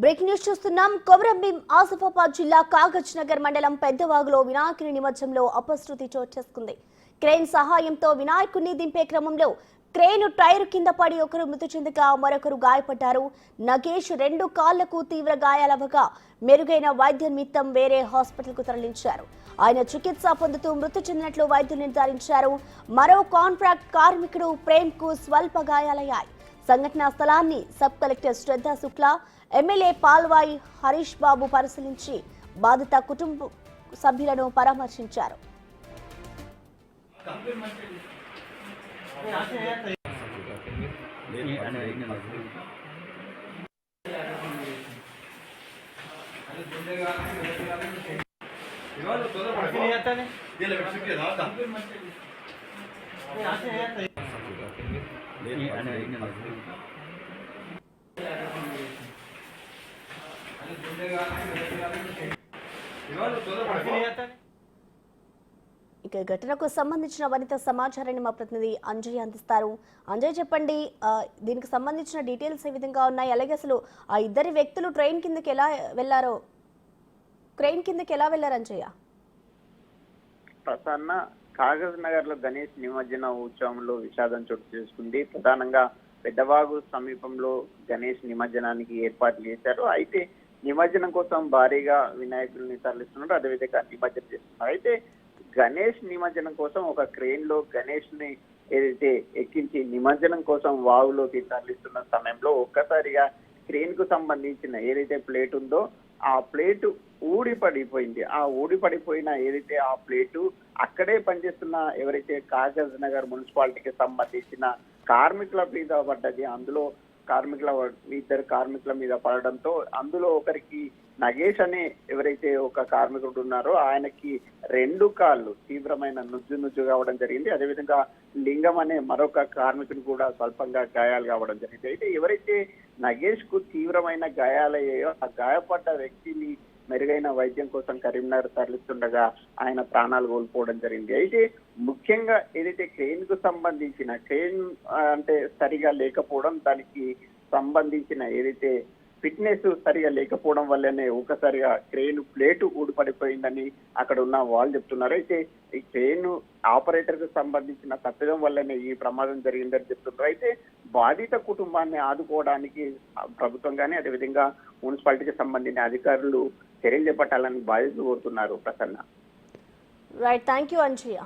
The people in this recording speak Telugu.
బ్రేక్ న్యూస్ చూస్తున్నాం. కొమరంభీం ఆసిఫాబాద్ జిల్లా కాగజ్ నగర్ మండలం పెద్దవాగులో వినాయకుని నిమజ్జనంలో అపశృతి చోటు చేసుకుంది. క్రేన్ సహాయంతో వినాయకుడిని దింపే క్రమంలో క్రేన్ టైర్ కింద పడి ఒకరు మృతి చెందగా మరొకరు గాయపడ్డారు. నగేష్ 2 కాళ్లకు తీవ్ర గాయాలవగా మెరుగైన వైద్యం నిమిత్తం వేరే హాస్పిటల్కు తరలించారు. ఆయన చికిత్స పొందుతూ మృతి చెందినట్లు వైద్యులు నిర్ధారించారు. మరో కాంట్రాక్ట్ కార్మికుడు ప్రేమ్కు స్వల్ప గాయాలయ్యాయి. సంఘటనా స్థలాన్ని సబ్ కలెక్టర్ శ్రద్ధ శుక్లా, ఎమ్మెల్యే పాల్వాయి హరీష్ బాబు పరిశీలించి బాధిత కుటుంబ సభ్యులను పరామర్శించారు. ఇక ఘటనకు సంబంధించిన మరింత సమాచారాన్ని మా ప్రతినిధి అంజయ్ అందిస్తారు. అంజయ్, చెప్పండి, దీనికి సంబంధించిన డీటెయిల్స్ ఏ విధంగా ఉన్నాయి? అలాగే అసలు ఆ ఇద్దరి వ్యక్తులు ట్రైన్ కిందకి ఎలా వెళ్లారో, క్రెయిన్ కిందకి ఎలా వెళ్లారు అంజయ్య? ప్రసన్న కాగజ్ నగర్ లో గణేష్ నిమజ్జన ఉత్సవంలో విషాదం చోటు చేసుకుంది. ప్రధానంగా పెద్దవాగు సమీపంలో గణేష్ నిమజ్జనానికి ఏర్పాట్లు చేశారు. అయితే నిమజ్జనం కోసం భారీగా వినాయకుల్ని తరలిస్తున్నారు, అదేవిధంగా నిమజ్జనం చేస్తున్నారు. అయితే గణేష్ నిమజ్జనం కోసం ఒక క్రేన్ లో గణేష్ ని ఏదైతే ఎక్కించి నిమజ్జనం కోసం వాగులోకి తరలిస్తున్న సమయంలో ఒక్కసారిగా క్రేన్ కు సంబంధించిన ఏదైతే ప్లేట్ ఉందో ఆ ప్లేటు ఊడి పడిపోయింది. ఆ ఊడి పడిపోయిన ఏదైతే ఆ ప్లేటు అక్కడే పనిచేస్తున్న ఎవరైతే కాగజ్ నగర్ మున్సిపాలిటీకి సంబంధించిన కార్మికుల మీద పడ్డది. అందులో ఇద్దరు కార్మికుల మీద పడడంతో అందులో ఒకరికి నగేష్ అనే ఎవరైతే ఒక కార్మికుడు ఉన్నారో ఆయనకి 2 కాళ్ళు తీవ్రమైన నుజ్జు కావడం జరిగింది. అదేవిధంగా లింగం అనే మరొక కార్మికుని కూడా స్వల్పంగా గాయాలు కావడం జరిగింది. అయితే ఎవరైతే నగేష్ కు తీవ్రమైన గాయాలయ్యాయో ఆ గాయపడ్డ వ్యక్తిని మెరుగైన వైద్యం కోసం కరీంనగర్ తరలిస్తుండగా ఆయన ప్రాణాలు కోల్పోవడం జరిగింది. అయితే ముఖ్యంగా ఏదైతే క్రెయిన్ కు సంబంధించిన క్రెయిన్ అంటే సరిగా లేకపోవడం, దానికి సంబంధించిన ఏదైతే ఫిట్నెస్ సరిగా లేకపోవడం వల్లనే ఒకసారిగా క్రెయిన్ ప్లేటు ఊడిపడిపోయిందని అక్కడ ఉన్న వాళ్ళు చెప్తున్నారు. అయితే ఈ క్రెయిన్ ఆపరేటర్ కు సంబంధించిన తప్పిదం వల్లనే ఈ ప్రమాదం జరిగిందని చెప్తున్నారు. అయితే బాధిత కుటుంబాన్ని ఆదుకోవడానికి ప్రభుత్వం కానీ అదేవిధంగా మున్సిపాలిటీకి సంబంధించిన అధికారులు చర్యలు చేపట్టాలని బాధితులు కోరుతున్నారు. Prasanna. Right, thank you Anjaiah.